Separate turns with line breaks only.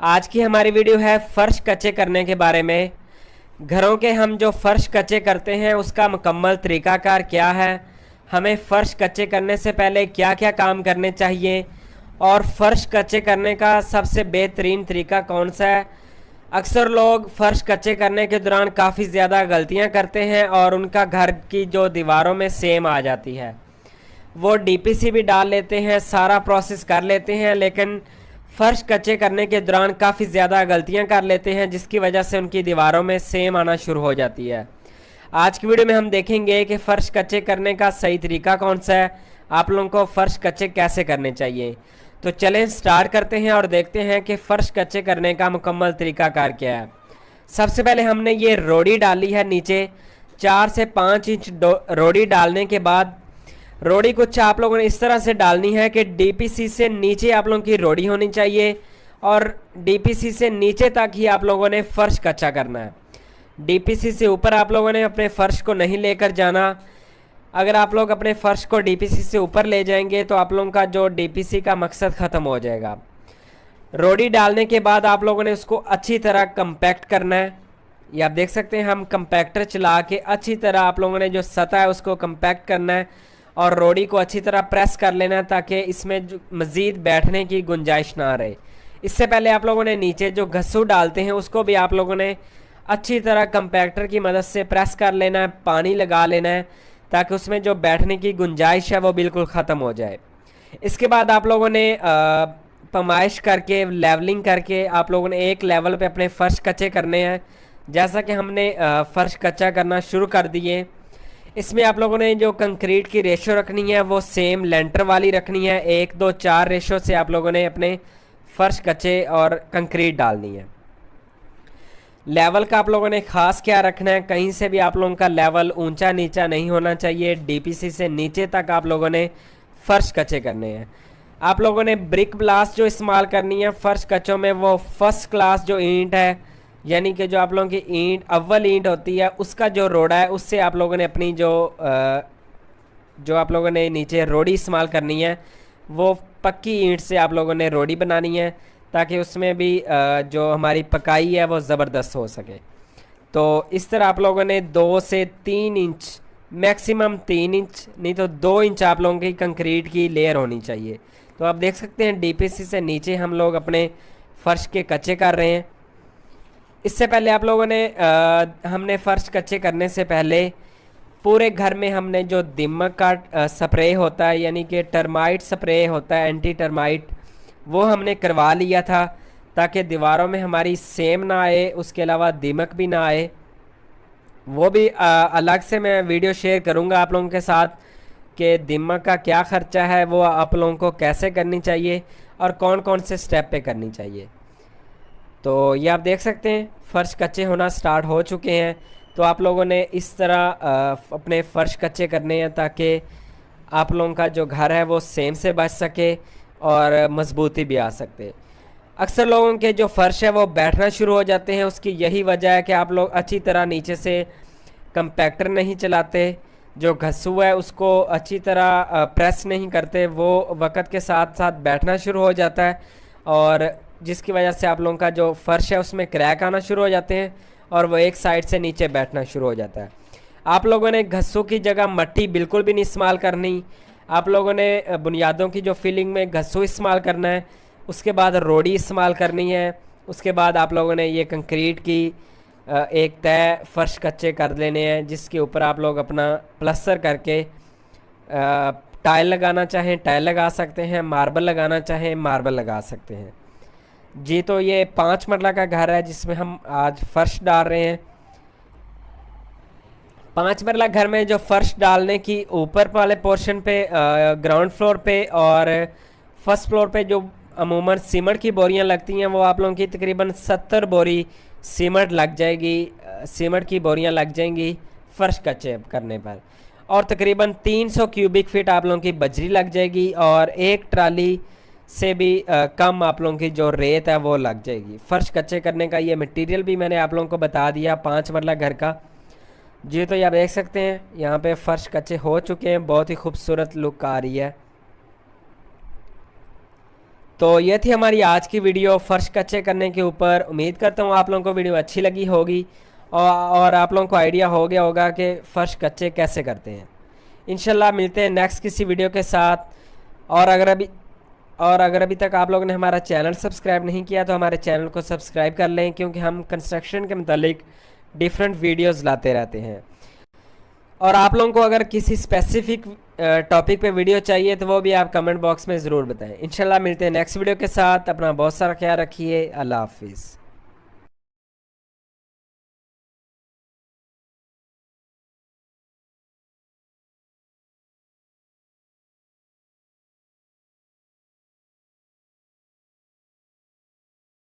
आज की हमारी वीडियो है फ़र्श कच्चे करने के बारे में। घरों के हम जो फ़र्श कच्चे करते हैं उसका मुकम्मल तरीक़ाकार क्या है, हमें फ़र्श कच्चे करने से पहले क्या क्या काम करने चाहिए और फ़र्श कच्चे करने का सबसे बेहतरीन तरीका कौन सा है। अक्सर लोग फ़र्श कच्चे करने के दौरान काफ़ी ज़्यादा गलतियां करते हैं और उनका घर की जो दीवारों में सेम आ जाती है। वो डीपीसी भी डाल लेते हैं, सारा प्रोसेस कर लेते हैं, लेकिन फ़र्श कच्चे करने के दौरान काफ़ी ज़्यादा गलतियां कर लेते हैं जिसकी वजह से उनकी दीवारों में सेम आना शुरू हो जाती है। आज की वीडियो में हम देखेंगे कि फ़र्श कच्चे करने का सही तरीका कौन सा है, आप लोगों को फ़र्श कच्चे कैसे करने चाहिए। तो चलें स्टार्ट करते हैं और देखते हैं कि फ़र्श कच्चे करने का मुकम्मल तरीकाकार क्या है। सबसे पहले हमने ये रोड़ी डाली है नीचे, 4 से 5 इंच रोड़ी डालने के बाद रोड़ी कुछ आप लोगों ने इस तरह से डालनी है कि डीपीसी से नीचे आप लोगों की रोड़ी होनी चाहिए और डीपीसी से नीचे तक ही आप लोगों ने फ़र्श कच्चा करना है। डीपीसी से ऊपर आप लोगों ने अपने फ़र्श को नहीं लेकर जाना। अगर आप लोग अपने फ़र्श को डीपीसी से ऊपर ले जाएंगे तो आप लोगों का जो डीपीसी का मकसद ख़त्म हो जाएगा। रोड़ी डालने के बाद आप लोगों ने उसको अच्छी तरह कंपैक्ट करना है। ये आप देख सकते हैं, हम कंपैक्टर चला के अच्छी तरह आप लोगों ने जो सतह है उसको कंपैक्ट करना है और रोड़ी को अच्छी तरह प्रेस कर लेना है ताकि इसमें जो मज़ीद बैठने की गुंजाइश ना रहे। इससे पहले आप लोगों ने नीचे जो घस्सू डालते हैं उसको भी आप लोगों ने अच्छी तरह कंपैक्टर की मदद से प्रेस कर लेना है, पानी लगा लेना है ताकि उसमें जो बैठने की गुंजाइश है वो बिल्कुल ख़त्म हो जाए। इसके बाद आप लोगों ने पमाइश करके लेवलिंग करके आप लोगों ने एक लेवल पे अपने फ़र्श कच्चे करने हैं। जैसा कि हमने फ़र्श कच्चा करना शुरू कर दिए, इसमें आप लोगों ने जो कंक्रीट की रेशो रखनी है वो सेम लेंटर वाली रखनी है। 1-2-4 रेशो से आप लोगों ने अपने फ़र्श कच्चे और कंक्रीट डालनी है। लेवल का आप लोगों ने ख़ास क्या रखना है, कहीं से भी आप लोगों का लेवल ऊंचा नीचा नहीं होना चाहिए। डीपीसी से नीचे तक आप लोगों ने फ़र्श कच्चे करने हैं। आप लोगों ने ब्रिक ब्लास्ट जो इस्तेमाल करनी है फ़र्श कच्चों में, वो फर्स्ट क्लास जो ईंट है, यानी कि जो आप लोगों की ईंट अव्वल ईंट होती है उसका जो रोड़ा है उससे आप लोगों ने अपनी जो आप लोगों ने नीचे रोड़ी इस्तेमाल करनी है वो पक्की ईंट से आप लोगों ने रोड़ी बनानी है ताकि उसमें भी जो हमारी पकाई है वो ज़बरदस्त हो सके। तो इस तरह आप लोगों ने 2 से 3 इंच, मैक्सिमम 3 इंच नहीं तो 2 इंच आप लोगों की कंक्रीट की लेयर होनी चाहिए। तो आप देख सकते हैं डीपीसी से नीचे हम लोग अपने फ़र्श के कच्चे कर रहे हैं। इससे पहले आप लोगों ने हमने फ़र्श कच्चे करने से पहले पूरे घर में हमने जो दीमक का स्प्रे होता है, यानी कि टर्माइट स्प्रे होता है, एंटी टर्माइट, वो हमने करवा लिया था ताकि दीवारों में हमारी सेम ना आए, उसके अलावा दीमक भी ना आए। वो भी अलग से मैं वीडियो शेयर करूँगा आप लोगों के साथ कि दीमक का क्या ख़र्चा है, वो आप लोगों को कैसे करनी चाहिए और कौन कौन से स्टेप पे करनी चाहिए। तो ये आप देख सकते हैं फ़र्श कच्चे होना स्टार्ट हो चुके हैं। तो आप लोगों ने इस तरह अपने फ़र्श कच्चे करने हैं ताकि आप लोगों का जो घर है वो सेम से बच सके और मजबूती भी आ सकते। अक्सर लोगों के जो फ़र्श है वो बैठना शुरू हो जाते हैं, उसकी यही वजह है कि आप लोग अच्छी तरह नीचे से कंपैक्टर नहीं चलाते, जो घस्सू है उसको अच्छी तरह प्रेस नहीं करते, वो वक़्त के साथ साथ बैठना शुरू हो जाता है और जिसकी वजह से आप लोगों का जो फ़र्श है उसमें क्रैक आना शुरू हो जाते हैं और वो एक साइड से नीचे बैठना शुरू हो जाता है। आप लोगों ने घस्सों की जगह मट्टी बिल्कुल भी नहीं इस्तेमाल करनी। आप लोगों ने बुनियादों की जो फिलिंग में घस्सू इस्तेमाल करना है, उसके बाद रोड़ी इस्तेमाल करनी है, उसके बाद आप लोगों ने ये कंक्रीट की एक तय फ़र्श कच्चे कर लेने हैं जिसके ऊपर आप लोग अपना प्लस्तर करके टाइल लगाना चाहें टाइल लगा सकते हैं, मार्बल लगाना चाहें मार्बल लगा सकते हैं जी। तो ये 5 मंजिला का घर है जिसमें हम आज फ़र्श डाल रहे हैं। 5 मंजिला घर में जो फ़र्श डालने की ऊपर वाले पोर्शन पे ग्राउंड फ्लोर पे और फर्स्ट फ्लोर पे जो अमूमन सीमेंट की बोरियां लगती हैं वो आप लोगों की तकरीबन 70 बोरी सीमेंट लग जाएगी, सीमेंट की बोरियां लग जाएंगी फ़र्श कच्चे करने पर, और तकरीबन 300 क्यूबिक फीट आप लोगों की बजरी लग जाएगी और एक ट्राली से भी कम आप लोगों की जो रेत है वो लग जाएगी। फ़र्श कच्चे करने का ये मटेरियल भी मैंने आप लोगों को बता दिया 5 मंजिला घर का जी। तो ये आप देख सकते हैं यहाँ पे फ़र्श कच्चे हो चुके हैं, बहुत ही खूबसूरत लुक आ रही है। तो ये थी हमारी आज की वीडियो फ़र्श कच्चे करने के ऊपर। उम्मीद करता हूँ आप लोगों को वीडियो अच्छी लगी होगी और आप लोगों को आइडिया हो गया होगा कि फ़र्श कच्चे कैसे करते हैं। इंशाल्लाह मिलते हैं नेक्स्ट किसी वीडियो के साथ। और अगर अभी तक आप लोगों ने हमारा चैनल सब्सक्राइब नहीं किया तो हमारे चैनल को सब्सक्राइब कर लें, क्योंकि हम कंस्ट्रक्शन के मुतालिक डिफरेंट वीडियोस लाते रहते हैं। और आप लोगों को अगर किसी स्पेसिफिक टॉपिक पे वीडियो चाहिए तो वो भी आप कमेंट बॉक्स में ज़रूर बताएं। इंशाल्लाह मिलते हैं नेक्स्ट वीडियो के साथ। अपना बहुत सारा ख्याल रखिए। अल्लाह हाफिज़।